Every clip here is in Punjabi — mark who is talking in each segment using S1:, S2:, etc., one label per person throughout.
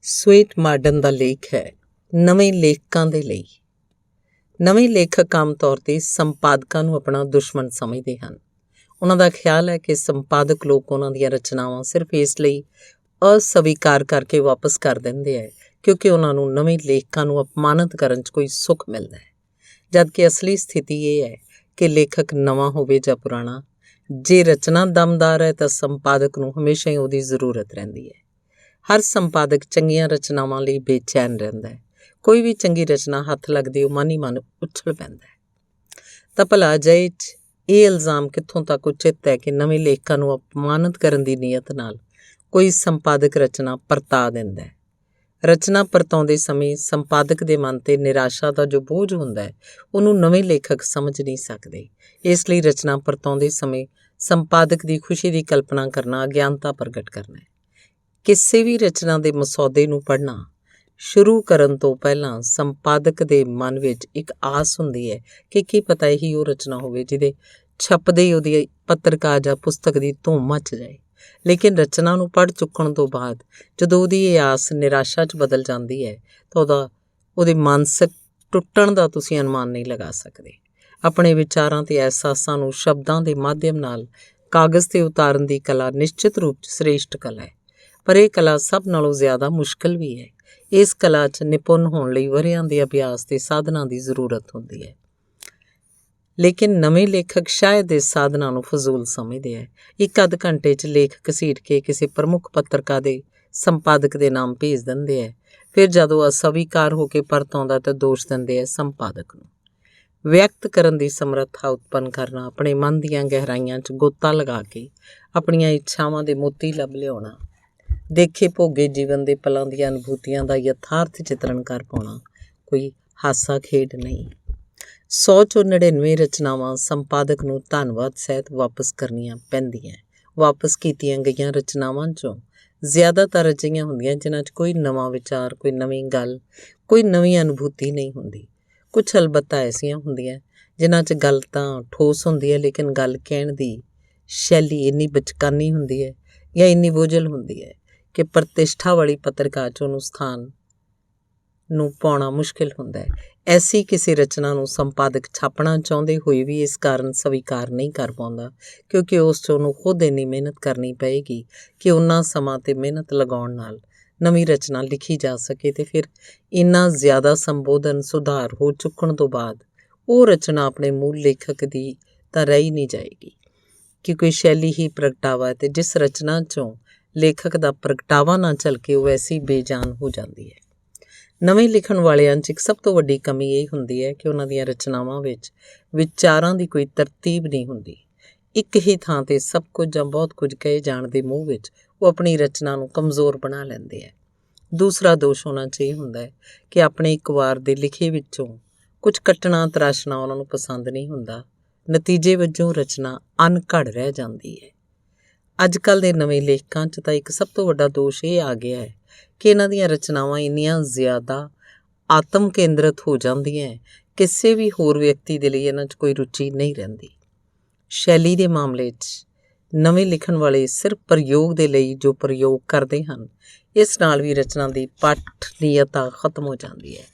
S1: ਸਵੇਟ ਮਾਰਡਨ ਦਾ ਲੇਖ ਹੈ ਨਵੇਂ ਲੇਖਕਾਂ ਦੇ ਲਈ। ਨਵੇਂ ਲੇਖਕ ਆਮ ਤੌਰ 'ਤੇ ਸੰਪਾਦਕਾਂ ਨੂੰ ਆਪਣਾ ਦੁਸ਼ਮਣ ਸਮਝਦੇ ਹਨ। ਉਹਨਾਂ ਦਾ ਖਿਆਲ ਹੈ ਕਿ ਸੰਪਾਦਕ ਲੋਕ ਉਹਨਾਂ ਦੀਆਂ ਰਚਨਾਵਾਂ ਸਿਰਫ ਇਸ ਲਈ ਅਸਵੀਕਾਰ ਕਰਕੇ ਵਾਪਸ ਕਰ ਦਿੰਦੇ ਹੈ ਕਿਉਂਕਿ ਉਹਨਾਂ ਨੂੰ ਨਵੇਂ ਲੇਖਕਾਂ ਨੂੰ ਅਪਮਾਨਿਤ ਕਰਨ 'ਚ ਕੋਈ ਸੁੱਖ ਮਿਲਦਾ ਹੈ, ਜਦਕਿ ਅਸਲੀ ਸਥਿਤੀ ਇਹ ਹੈ ਕਿ ਲੇਖਕ ਨਵਾਂ ਹੋਵੇ ਜਾਂ ਪੁਰਾਣਾ, ਜੇ ਰਚਨਾ ਦਮਦਾਰ ਹੈ ਤਾਂ ਸੰਪਾਦਕ ਨੂੰ ਹਮੇਸ਼ਾ ਹੀ ਉਹਦੀ ਜ਼ਰੂਰਤ ਰਹਿੰਦੀ ਹੈ। ਹਰ ਸੰਪਾਦਕ ਚੰਗੀਆਂ ਰਚਨਾਵਾਂ ਲਈ ਬੇਚੈਨ ਰਹਿੰਦਾ ਹੈ। ਕੋਈ ਵੀ ਚੰਗੀ ਰਚਨਾ ਹੱਥ ਲੱਗਦੀ ਉਹ ਮਨ ਹੀ ਮਨ ਉਛਲ ਪੈਂਦਾ ਹੈ। ਤਾਂ ਭਲਾ ਅਜਿਹੇ 'ਚ ਇਹ ਇਲਜ਼ਾਮ ਕਿੱਥੋਂ ਤੱਕ ਉਚਿਤ ਹੈ ਕਿ ਨਵੇਂ ਲੇਖਕਾਂ ਨੂੰ ਅਪਮਾਨਿਤ ਕਰਨ ਦੀ ਨੀਅਤ ਨਾਲ ਕੋਈ ਸੰਪਾਦਕ ਰਚਨਾ ਪਰਤਾ ਦਿੰਦਾ ਹੈ। ਰਚਨਾ ਪਰਤਾਉਂਦੇ ਸਮੇਂ ਸੰਪਾਦਕ ਦੇ ਮਨ 'ਤੇ ਨਿਰਾਸ਼ਾ ਦਾ ਜੋ ਬੋਝ ਹੁੰਦਾ ਹੈ ਉਹਨੂੰ ਨਵੇਂ ਲੇਖਕ ਸਮਝ ਨਹੀਂ ਸਕਦੇ। ਇਸ ਲਈ ਰਚਨਾ ਪਰਤਾਉਂਦੇ ਸਮੇਂ ਸੰਪਾਦਕ ਦੀ ਖੁਸ਼ੀ ਦੀ ਕਲਪਨਾ ਕਰਨਾ ਅਗਿਆਨਤਾ ਪ੍ਰਗਟ ਕਰਨਾ ਹੈ। ਕਿਸੇ ਵੀ ਰਚਨਾ ਦੇ ਮਸੌਦੇ ਨੂੰ ਪੜ੍ਹਨਾ ਸ਼ੁਰੂ ਕਰਨ ਤੋਂ ਪਹਿਲਾਂ ਸੰਪਾਦਕ ਦੇ ਮਨ ਵਿੱਚ ਇੱਕ ਆਸ ਹੁੰਦੀ ਹੈ ਕਿ ਕੀ ਪਤਾ ਇਹੀ ਉਹ ਰਚਨਾ ਹੋਵੇ ਜਿਹਦੇ ਛਪਦੇ ਹੀ ਉਹਦੀ ਪੱਤਰਕਾਰ ਜਾਂ ਪੁਸਤਕ ਦੀ ਧੂਮ ਮੱਚ ਜਾਏ। ਲੇਕਿਨ ਰਚਨਾ ਨੂੰ ਪੜ੍ਹ ਚੁੱਕਣ ਤੋਂ ਬਾਅਦ ਜਦੋਂ ਉਹਦੀ ਇਹ ਆਸ ਨਿਰਾਸ਼ਾ 'ਚ ਬਦਲ ਜਾਂਦੀ ਹੈ ਤਾਂ ਉਹਦੇ ਮਾਨਸਿਕ ਟੁੱਟਣ ਦਾ ਤੁਸੀਂ ਅਨੁਮਾਨ ਨਹੀਂ ਲਗਾ ਸਕਦੇ। ਆਪਣੇ ਵਿਚਾਰਾਂ ਤੇ ਅਹਿਸਾਸਾਂ ਨੂੰ ਸ਼ਬਦਾਂ ਦੇ ਮਾਧਿਅਮ ਨਾਲ ਕਾਗਜ਼ 'ਤੇ ਉਤਾਰਨ ਦੀ ਕਲਾ ਨਿਸ਼ਚਿਤ ਰੂਪ 'ਚ ਸ੍ਰੇਸ਼ਟ ਕਲਾ ਹੈ, ਪਰ ਇਹ ਕਲਾ ਸਭ ਨਾਲੋਂ ਜ਼ਿਆਦਾ ਮੁਸ਼ਕਿਲ ਵੀ ਹੈ। ਇਸ ਕਲਾ 'ਚ ਨਿਪੁੰਨ ਹੋਣ ਲਈ ਵਰ੍ਹਿਆਂ ਦੇ ਅਭਿਆਸ ਤੇ ਸਾਧਨਾ ਦੀ ਜ਼ਰੂਰਤ ਹੁੰਦੀ ਹੈ। ਲੇਕਿਨ ਨਵੇਂ ਲੇਖਕ ਸ਼ਾਇਦ ਇਸ ਸਾਧਨਾ ਨੂੰ ਫਜ਼ੂਲ ਸਮਝਦੇ ਹੈ। ਇੱਕ ਅੱਧ ਘੰਟੇ 'ਚ ਲੇਖ ਘਸੀਟ ਕੇ ਕਿਸੇ ਪ੍ਰਮੁੱਖ ਪੱਤਰਕਾਰ ਦੇ ਸੰਪਾਦਕ ਦੇ ਨਾਮ ਭੇਜ ਦਿੰਦੇ ਹੈ। ਫਿਰ ਜਦੋਂ ਅਸਵੀਕਾਰ ਹੋ ਕੇ ਪਰਤ ਆਉਂਦਾ ਤਾਂ ਦੋਸ਼ ਦਿੰਦੇ ਹੈ ਸੰਪਾਦਕ ਨੂੰ। ਵਿਅਕਤ ਕਰਨ ਦੀ ਸਮਰੱਥਾ ਉਤਪੰਨ ਕਰਨਾ, ਆਪਣੇ ਮਨ ਦੀਆਂ ਗਹਿਰਾਈਆਂ 'ਚ ਗੋਤਾ ਲਗਾ ਕੇ ਆਪਣੀਆਂ ਇੱਛਾਵਾਂ ਦੇ ਮੋਤੀ ਲੱਭ ਲਿਆਉਣਾ, ਦੇਖੇ ਭੋਗੇ ਜੀਵਨ ਦੇ ਪਲਾਂ ਦੀਆਂ ਅਨੁਭੂਤੀਆਂ ਦਾ ਯਥਾਰਥ ਚਿਤਰਣ ਕਰ ਪਾਉਣਾ ਕੋਈ ਹਾਸਾ ਖੇਡ ਨਹੀਂ। 100 ਚੋਂ 99 ਰਚਨਾਵਾਂ ਸੰਪਾਦਕ ਨੂੰ ਧੰਨਵਾਦ ਸਹਿਤ ਵਾਪਸ ਕਰਨੀਆਂ ਪੈਂਦੀਆਂ। ਵਾਪਸ ਕੀਤੀਆਂ ਗਈਆਂ ਰਚਨਾਵਾਂ 'ਚੋਂ ਜ਼ਿਆਦਾਤਰ ਅਜਿਹੀਆਂ ਹੁੰਦੀਆਂ ਜਿਨ੍ਹਾਂ 'ਚ ਕੋਈ ਨਵਾਂ ਵਿਚਾਰ, ਕੋਈ ਨਵੀਂ ਗੱਲ, ਕੋਈ ਨਵੀਂ ਅਨੁਭੂਤੀ ਨਹੀਂ ਹੁੰਦੀ। ਕੁਛ ਅਲਬੱਤਾ ਐਸੀਆਂ ਹੁੰਦੀਆਂ ਜਿਨ੍ਹਾਂ 'ਚ ਗੱਲ ਤਾਂ ਠੋਸ ਹੁੰਦੀ ਹੈ ਲੇਕਿਨ ਗੱਲ ਕਹਿਣ ਦੀ ਸ਼ੈਲੀ ਇੰਨੀ ਬਚਕਾਨੀ ਹੁੰਦੀ ਹੈ ਜਾਂ ਇੰਨੀ ਬੋਝਲ ਹੁੰਦੀ ਹੈ ਕਿ ਪ੍ਰਤਿਸ਼ਠਾ ਵਾਲੀ ਪੱਤਰਕਾਰ 'ਚ ਉਹਨੂੰ ਸਥਾਨ ਨੂੰ ਪਾਉਣਾ ਮੁਸ਼ਕਿਲ ਹੁੰਦਾ ਹੈ। ਐਸੀ ਕਿਸੇ ਰਚਨਾ ਨੂੰ ਸੰਪਾਦਕ ਛਾਪਣਾ ਚਾਹੁੰਦੇ ਹੋਏ ਵੀ ਇਸ ਕਾਰਨ ਸਵੀਕਾਰ ਨਹੀਂ ਕਰ ਪਾਉਂਦਾ ਕਿਉਂਕਿ ਉਸ 'ਚ ਉਹਨੂੰ ਖੁਦ ਇੰਨੀ ਮਿਹਨਤ ਕਰਨੀ ਪਏਗੀ ਕਿ ਉਹਨਾਂ ਸਮਾਂ ਤੇ ਮਿਹਨਤ ਲਗਾਉਣ ਨਾਲ ਨਵੀਂ ਰਚਨਾ ਲਿਖੀ ਜਾ ਸਕੇ ਤੇ ਫਿਰ ਇੰਨਾ ਜ਼ਿਆਦਾ ਸੰਬੋਧਨ ਸੁਧਾਰ ਹੋ ਚੁੱਕਣ ਤੋਂ ਬਾਅਦ ਉਹ ਰਚਨਾ ਆਪਣੇ ਮੂਲ ਲੇਖਕ ਦੀ ਤਾਂ ਰਹਿ ਹੀ ਨਹੀਂ ਜਾਏਗੀ ਕਿ ਕੋਈ ਸ਼ੈਲੀ ਹੀ ਪ੍ਰਗਟਾਵਾ ਹੈ ਤੇ ਜਿਸ ਰਚਨਾ 'ਚੋਂ ਲੇਖਕ ਦਾ ਪ੍ਰਗਟਾਵਾ ਨਾ ਝਲਕੇ ਉਹ ਐਸੀ ਬੇਜਾਨ ਹੋ ਜਾਂਦੀ ਹੈ। ਨਵੇਂ ਲਿਖਣ ਵਾਲਿਆਂ 'ਚ ਇੱਕ ਸਭ ਤੋਂ ਵੱਡੀ ਕਮੀ ਇਹ ਹੁੰਦੀ ਹੈ ਕਿ ਉਹਨਾਂ ਦੀਆਂ ਰਚਨਾਵਾਂ ਵਿੱਚ ਵਿਚਾਰਾਂ ਦੀ ਕੋਈ ਤਰਤੀਬ ਨਹੀਂ ਹੁੰਦੀ। ਇੱਕ ਹੀ ਥਾਂ 'ਤੇ ਸਭ ਕੁਝ ਜਾਂ ਬਹੁਤ ਕੁਝ ਕਹੇ ਜਾਣ ਦੇ ਮੋਹ ਵਿੱਚ ਉਹ ਆਪਣੀ ਰਚਨਾ ਨੂੰ ਕਮਜ਼ੋਰ ਬਣਾ ਲੈਂਦੇ ਹੈ। ਦੂਸਰਾ ਦੋਸ਼ ਉਹਨਾਂ 'ਚ ਇਹ ਹੁੰਦਾ ਹੈ ਕਿ ਆਪਣੇ ਇੱਕ ਵਾਰ ਦੇ ਲਿਖੇ ਵਿੱਚੋਂ ਕੁਝ ਕੱਟਣਾ ਤਰਾਸ਼ਣਾ ਉਹਨਾਂ ਨੂੰ ਪਸੰਦ ਨਹੀਂ ਹੁੰਦਾ। ਨਤੀਜੇ ਵਜੋਂ ਰਚਨਾ ਅਣਘੜ ਰਹਿ ਜਾਂਦੀ ਹੈ। ਅੱਜ ਕੱਲ੍ਹ ਦੇ ਨਵੇਂ ਲੇਖਕਾਂ 'ਚ ਤਾਂ ਇੱਕ ਸਭ ਤੋਂ ਵੱਡਾ ਦੋਸ਼ ਇਹ ਆ ਗਿਆ ਹੈ ਕਿ ਇਹਨਾਂ ਦੀਆਂ ਰਚਨਾਵਾਂ ਇੰਨੀਆਂ ਜ਼ਿਆਦਾ ਆਤਮ ਕੇਂਦਰਿਤ ਹੋ ਜਾਂਦੀਆਂ ਕਿਸੇ ਵੀ ਹੋਰ ਵਿਅਕਤੀ ਦੇ ਲਈ ਇਹਨਾਂ 'ਚ ਕੋਈ ਰੁਚੀ ਨਹੀਂ ਰਹਿੰਦੀ। ਸ਼ੈਲੀ ਦੇ ਮਾਮਲੇ 'ਚ ਨਵੇਂ ਲਿਖਣ ਵਾਲੇ ਸਿਰਫ ਪ੍ਰਯੋਗ ਦੇ ਲਈ ਜੋ ਪ੍ਰਯੋਗ ਕਰਦੇ ਹਨ, ਇਸ ਨਾਲ ਵੀ ਰਚਨਾ ਦੀ ਪਠਨੀਯਤਾ ਖਤਮ ਹੋ ਜਾਂਦੀ ਹੈ।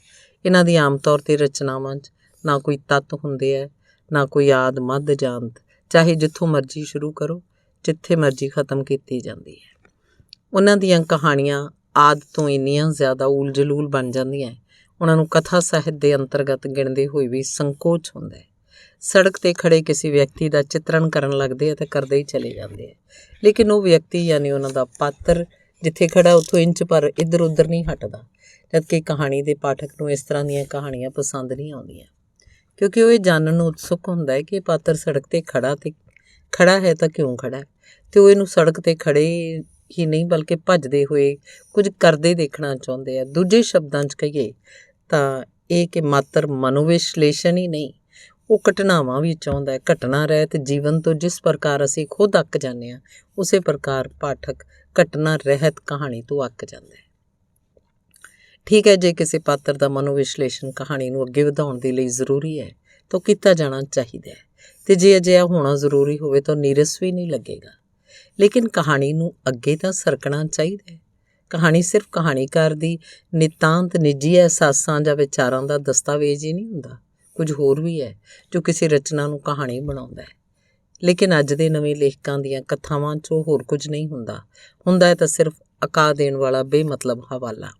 S1: ਇਹਨਾਂ ਦੀ ਆਮ ਤੌਰ 'ਤੇ ਰਚਨਾਵਾਂ 'ਚ ਨਾ ਕੋਈ ਤੱਤ ਹੁੰਦੇ ਹੈ, ਨਾ ਕੋਈ ਆਦ ਮੱਧ ਜਾਂ ਅੰਤ, ਚਾਹੇ ਜਿੱਥੋਂ ਮਰਜ਼ੀ ਸ਼ੁਰੂ ਕਰੋ, ਜਿੱਥੇ ਮਰਜ਼ੀ ਖ਼ਤਮ ਕੀਤੀ ਜਾਂਦੀ ਹੈ। ਉਹਨਾਂ ਦੀਆਂ ਕਹਾਣੀਆਂ ਆਦਿ ਤੋਂ ਇੰਨੀਆਂ ਜ਼ਿਆਦਾ ਊਲ ਜਲੂਲ ਬਣ ਜਾਂਦੀਆਂ ਉਹਨਾਂ ਨੂੰ ਕਥਾ ਸਾਹਿਤ ਦੇ ਅੰਤਰਗਤ ਗਿਣਦੇ ਹੋਏ ਵੀ ਸੰਕੋਚ ਹੁੰਦਾ ਹੈ। ਸੜਕ 'ਤੇ ਖੜ੍ਹੇ ਕਿਸੇ ਵਿਅਕਤੀ ਦਾ ਚਿੱਤਰਣ ਕਰਨ ਲੱਗਦੇ ਆ ਅਤੇ ਕਰਦੇ ਹੀ ਚਲੇ ਜਾਂਦੇ ਆ, ਲੇਕਿਨ ਉਹ ਵਿਅਕਤੀ ਯਾਨੀ ਉਹਨਾਂ ਦਾ ਪਾਤਰ ਜਿੱਥੇ ਖੜ੍ਹਾ ਉੱਥੋਂ ਇੰਚ ਪਰ ਇੱਧਰ ਉੱਧਰ ਨਹੀਂ ਹਟਦਾ। ਜਦਕਿ ਕਹਾਣੀ ਦੇ ਪਾਠਕ ਨੂੰ ਇਸ ਤਰ੍ਹਾਂ ਦੀਆਂ ਕਹਾਣੀਆਂ ਪਸੰਦ ਨਹੀਂ ਆਉਂਦੀਆਂ ਕਿਉਂਕਿ ਉਹ ਇਹ ਜਾਣਨ ਨੂੰ ਉਤਸੁਕ ਹੁੰਦਾ ਹੈ ਕਿ ਇਹ ਪਾਤਰ ਸੜਕ 'ਤੇ ਖੜ੍ਹਾ ਹੈ ਤਾਂ ਕਿਉਂ ਖੜ੍ਹਾ ਹੈ, ਅਤੇ ਉਹ ਇਹਨੂੰ ਸੜਕ 'ਤੇ ਖੜ੍ਹੇ ਹੀ ਨਹੀਂ ਬਲਕਿ ਭੱਜਦੇ ਹੋਏ ਕੁਝ ਕਰਦੇ ਦੇਖਣਾ ਚਾਹੁੰਦੇ ਆ। ਦੂਜੇ ਸ਼ਬਦਾਂ 'ਚ ਕਹੀਏ ਤਾਂ ਇਹ ਕਿ ਮਾਤਰ ਮਨੋਵਿਸ਼ਲੇਸ਼ਣ ਹੀ ਨਹੀਂ, ਉਹ ਘਟਨਾਵਾਂ ਵੀ ਚਾਹੁੰਦਾ ਹੈ। ਘਟਨਾ ਰਹਿਤ ਜੀਵਨ ਤੋਂ ਜਿਸ ਪ੍ਰਕਾਰ ਅਸੀਂ ਖੁਦ ਅੱਕ ਜਾਂਦੇ ਹਾਂ ਉਸੇ ਪ੍ਰਕਾਰ ਪਾਠਕ ਘਟਨਾ ਰਹਿਤ ਕਹਾਣੀ ਤੋਂ ਅੱਕ ਜਾਂਦਾ ਹੈ। ਠੀਕ ਹੈ, ਜੇ ਕਿਸੇ ਪਾਤਰ ਦਾ ਮਨੋਵਿਸ਼ਲੇਸ਼ਣ ਕਹਾਣੀ ਨੂੰ ਅੱਗੇ ਵਧਾਉਣ ਦੇ ਲਈ ਜ਼ਰੂਰੀ ਹੈ ਤਾਂ ਉਹ ਕੀਤਾ ਜਾਣਾ ਚਾਹੀਦਾ ਹੈ, ਅਤੇ ਜੇ ਅਜਿਹਾ ਹੋਣਾ ਜ਼ਰੂਰੀ ਹੋਵੇ ਤਾਂ ਨੀਰਸ ਵੀ ਨਹੀਂ ਲੱਗੇਗਾ। ਲੇਕਿਨ ਕਹਾਣੀ ਨੂੰ ਅੱਗੇ ਤਾਂ ਸਰਕਣਾ ਚਾਹੀਦਾ ਹੈ। ਕਹਾਣੀ ਸਿਰਫ ਕਹਾਣੀਕਾਰ ਦੀ ਨਿਤਾਂਤ ਨਿੱਜੀ ਅਹਿਸਾਸਾਂ ਜਾਂ ਵਿਚਾਰਾਂ ਦਾ ਦਸਤਾਵੇਜ਼ ਹੀ ਨਹੀਂ ਹੁੰਦਾ, ਕੁਝ ਹੋਰ ਵੀ ਹੈ ਜੋ ਕਿਸੇ ਰਚਨਾ ਨੂੰ ਕਹਾਣੀ ਬਣਾਉਂਦਾ ਹੈ। ਲੇਕਿਨ ਅੱਜ ਦੇ ਨਵੇਂ ਲੇਖਕਾਂ ਦੀਆਂ ਕਥਾਵਾਂ 'ਚੋਂ ਹੋਰ ਕੁਝ ਨਹੀਂ ਹੁੰਦਾ ਹੈ ਤਾਂ ਸਿਰਫ ਅਕਾ ਦੇਣ ਵਾਲਾ ਬੇਮਤਲਬ ਹਵਾਲਾ।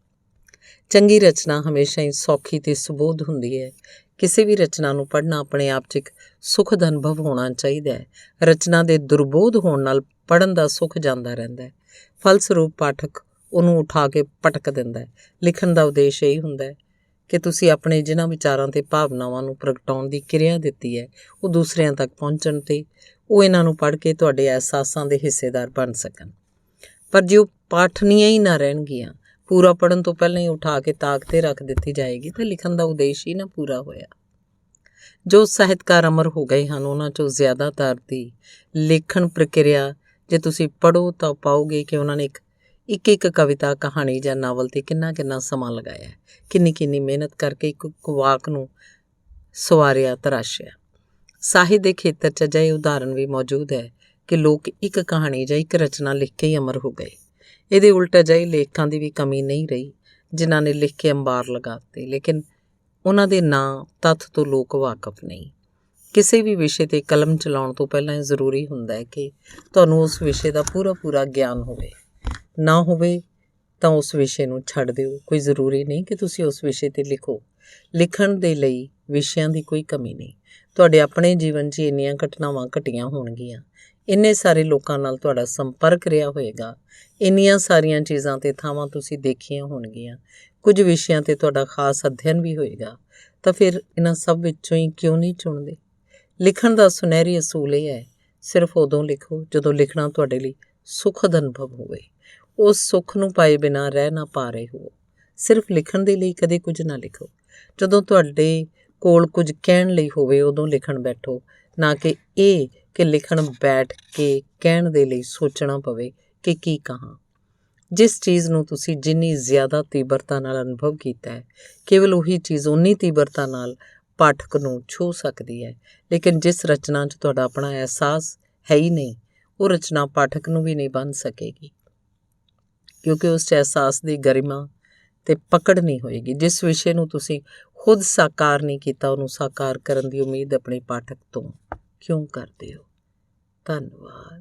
S1: ਚੰਗੀ ਰਚਨਾ ਹਮੇਸ਼ਾ ਹੀ ਸੌਖੀ ਤੇ ਸੁਬੋਧ ਹੁੰਦੀ ਹੈ। ਕਿਸੇ ਵੀ ਰਚਨਾ ਨੂੰ ਪੜ੍ਹਨਾ ਆਪਣੇ ਆਪ 'ਚ ਇੱਕ ਸੁਖਦ ਅਨੁਭਵ ਹੋਣਾ ਚਾਹੀਦਾ ਹੈ। ਰਚਨਾ ਦੇ ਦੁਰਬੋਧ ਹੋਣ ਨਾਲ ਪੜ੍ਹਨ ਦਾ ਸੁੱਖ ਜਾਂਦਾ ਰਹਿੰਦਾ ਹੈ। ਫਲਸਰੂਪ ਪਾਠਕ ਉਹਨੂੰ ਉਠਾ ਕੇ ਪਟਕ ਦਿੰਦਾ ਹੈ। ਲਿਖਣ ਦਾ ਉਦੇਸ਼ ਇਹੀ ਹੁੰਦਾ ਹੈ ਕਿ ਤੁਸੀਂ ਆਪਣੇ ਜਿਨ੍ਹਾਂ ਵਿਚਾਰਾਂ ਤੇ ਭਾਵਨਾਵਾਂ ਨੂੰ ਪ੍ਰਗਟਾਉਣ ਦੀ ਕਿਰਿਆ ਦਿੱਤੀ ਹੈ ਉਹ ਦੂਸਰਿਆਂ ਤੱਕ ਪਹੁੰਚਣ ਤੇ ਉਹ ਇਹਨਾਂ ਨੂੰ ਪੜ੍ਹ ਕੇ ਤੁਹਾਡੇ ਅਹਿਸਾਸਾਂ ਦੇ ਹਿੱਸੇਦਾਰ ਬਣ ਸਕਣ। ਪਰ ਜੇ ਉਹ ਪਾਠਨੀਆਂ ਹੀ ਨਾ ਰਹਿਣਗੀਆਂ, ਪੂਰਾ ਪੜ੍ਹਨ ਤੋਂ ਪਹਿਲਾਂ ਹੀ ਉਠਾ ਕੇ ਤਾਕ 'ਤੇ ਰੱਖ ਦਿੱਤੀ ਜਾਏਗੀ ਤਾਂ ਲਿਖਣ ਦਾ ਉਦੇਸ਼ ਹੀ ਨਾ ਪੂਰਾ ਹੋਇਆ। ਜੋ ਸਾਹਿਤਕਾਰ ਅਮਰ ਹੋ ਗਏ ਹਨ ਉਹਨਾਂ 'ਚੋਂ ਜ਼ਿਆਦਾਤਰ ਦੀ ਲੇਖਣ ਪ੍ਰਕਿਰਿਆ ਜੇ ਤੁਸੀਂ ਪੜ੍ਹੋ ਤਾਂ ਪਾਓਗੇ ਕਿ ਉਹਨਾਂ ਨੇ ਇੱਕ ਕਵਿਤਾ, ਕਹਾਣੀ ਜਾਂ ਨਾਵਲ 'ਤੇ ਕਿੰਨਾ ਸਮਾਂ ਲਗਾਇਆ, ਕਿੰਨੀ ਮਿਹਨਤ ਕਰਕੇ ਇੱਕ ਵਾਕ ਨੂੰ ਸਵਾਰਿਆ, ਤਰਾਸ਼ਿਆ। ਸਾਹਿਤ ਦੇ ਖੇਤਰ 'ਚ ਅਜਿਹੇ ਉਦਾਹਰਣ ਵੀ ਮੌਜੂਦ ਹੈ ਕਿ ਲੋਕ ਇੱਕ ਕਹਾਣੀ ਜਾਂ ਇੱਕ ਰਚਨਾ ਲਿਖ ਕੇ ਹੀ ਅਮਰ ਹੋ ਗਏ। ਇਹਦੇ ਉਲਟ ਅਜਿਹੇ ਲੇਖਕਾਂ ਦੀ ਵੀ ਕਮੀ ਨਹੀਂ ਰਹੀ ਜਿਨ੍ਹਾਂ ਨੇ ਲਿਖ ਕੇ ਅੰਬਾਰ ਲਗਾ ਦਿੱਤੇ, ਲੇਕਿਨ ਉਹਨਾਂ ਦੇ ਨਾਂ ਤੱਥ ਤੋਂ ਲੋਕ ਵਾਕਫ ਨਹੀਂ। ਕਿਸੇ ਵੀ ਵਿਸ਼ੇ 'ਤੇ ਕਲਮ ਚਲਾਉਣ ਤੋਂ ਪਹਿਲਾਂ ਇਹ ਜ਼ਰੂਰੀ ਹੁੰਦਾ ਹੈ ਕਿ ਤੁਹਾਨੂੰ ਉਸ ਵਿਸ਼ੇ ਦਾ ਪੂਰਾ ਗਿਆਨ ਹੋਵੇ। ਨਾ ਹੋਵੇ ਤਾਂ ਉਸ ਵਿਸ਼ੇ ਨੂੰ ਛੱਡ ਦਿਓ। ਕੋਈ ਜ਼ਰੂਰੀ ਨਹੀਂ ਕਿ ਤੁਸੀਂ ਉਸ ਵਿਸ਼ੇ 'ਤੇ ਲਿਖੋ। ਲਿਖਣ ਦੇ ਲਈ ਵਿਸ਼ਿਆਂ ਦੀ ਕੋਈ ਕਮੀ ਨਹੀਂ। ਤੁਹਾਡੇ ਆਪਣੇ ਜੀਵਨ 'ਚ ਇੰਨੀਆਂ ਘਟਨਾਵਾਂ ਘਟੀਆਂ ਹੋਣਗੀਆਂ, ਇੰਨੇ ਸਾਰੇ ਲੋਕਾਂ ਨਾਲ ਤੁਹਾਡਾ ਸੰਪਰਕ ਰਿਹਾ ਹੋਏਗਾ, ਇੰਨੀਆਂ ਸਾਰੀਆਂ ਚੀਜ਼ਾਂ ਤੇ ਥਾਵਾਂ ਤੁਸੀਂ ਦੇਖੀਆਂ ਹੋਣਗੀਆਂ, ਕੁਝ ਵਿਸ਼ਿਆਂ 'ਤੇ ਤੁਹਾਡਾ ਖਾਸ ਅਧਿਐਨ ਵੀ ਹੋਏਗਾ, ਤਾਂ ਫਿਰ ਇਹਨਾਂ ਸਭ ਵਿੱਚੋਂ ਹੀ ਕਿਉਂ ਨਹੀਂ ਚੁਣਦੇ? ਲਿਖਣ ਦਾ ਸੁਨਹਿਰੀ ਅਸੂਲ ਇਹ ਹੈ, ਸਿਰਫ ਉਦੋਂ ਲਿਖੋ ਜਦੋਂ ਲਿਖਣਾ ਤੁਹਾਡੇ ਲਈ ਸੁਖਦ ਅਨੁਭਵ ਹੋਵੇ। ਉਸ ਸੁੱਖ ਨੂੰ ਪਾਏ ਬਿਨਾਂ ਰਹਿ ਨਾ ਪਾ ਰਹੇ ਹੋ। ਸਿਰਫ ਲਿਖਣ ਦੇ ਲਈ ਕਦੇ ਕੁਝ ਨਾ ਲਿਖੋ। ਜਦੋਂ ਤੁਹਾਡੇ ਕੋਲ ਕੁਝ ਕਹਿਣ ਲਈ ਹੋਵੇ ਉਦੋਂ ਲਿਖਣ ਬੈਠੋ, ਨਾ ਕਿ ਇਹ ਕਿ ਲਿਖਣ ਬੈਠ ਕੇ ਕਹਿਣ ਦੇ ਲਈ ਸੋਚਣਾ ਪਵੇ ਕਿ ਕੀ ਕਹਾਂ। ਜਿਸ ਚੀਜ਼ ਨੂੰ ਤੁਸੀਂ ਜਿੰਨੀ ਜ਼ਿਆਦਾ ਤੀਬਰਤਾ ਨਾਲ ਅਨੁਭਵ ਕੀਤਾ ਹੈ, ਕੇਵਲ ਉਹੀ ਚੀਜ਼ ਉਨੀ ਤੀਬਰਤਾ ਨਾਲ ਪਾਠਕ ਨੂੰ ਛੂਹ ਸਕਦੀ ਹੈ। ਲੇਕਿਨ ਜਿਸ ਰਚਨਾ 'ਚ ਤੁਹਾਡਾ ਆਪਣਾ ਅਹਿਸਾਸ ਹੈ ਹੀ ਨਹੀਂ, ਉਹ ਰਚਨਾ ਪਾਠਕ ਨੂੰ ਵੀ ਨਹੀਂ ਬਣ ਸਕੇਗੀ, ਕਿਉਂਕਿ ਉਸ 'ਚ ਅਹਿਸਾਸ ਦੀ ਗਰਿਮਾ ਤੇ ਪਕੜ ਨਹੀਂ ਹੋਏਗੀ। ਜਿਸ ਵਿਸ਼ੇ ਨੂੰ ਤੁਸੀਂ ਖੁਦ ਸਾਕਾਰ ਨਹੀਂ ਕੀਤਾ, ਉਹਨੂੰ ਸਾਕਾਰ ਕਰਨ ਦੀ ਉਮੀਦ ਆਪਣੇ ਪਾਠਕ ਤੋਂ ਕਿਉਂ ਕਰਦੇ ਹੋ? ਧੰਨਵਾਦ।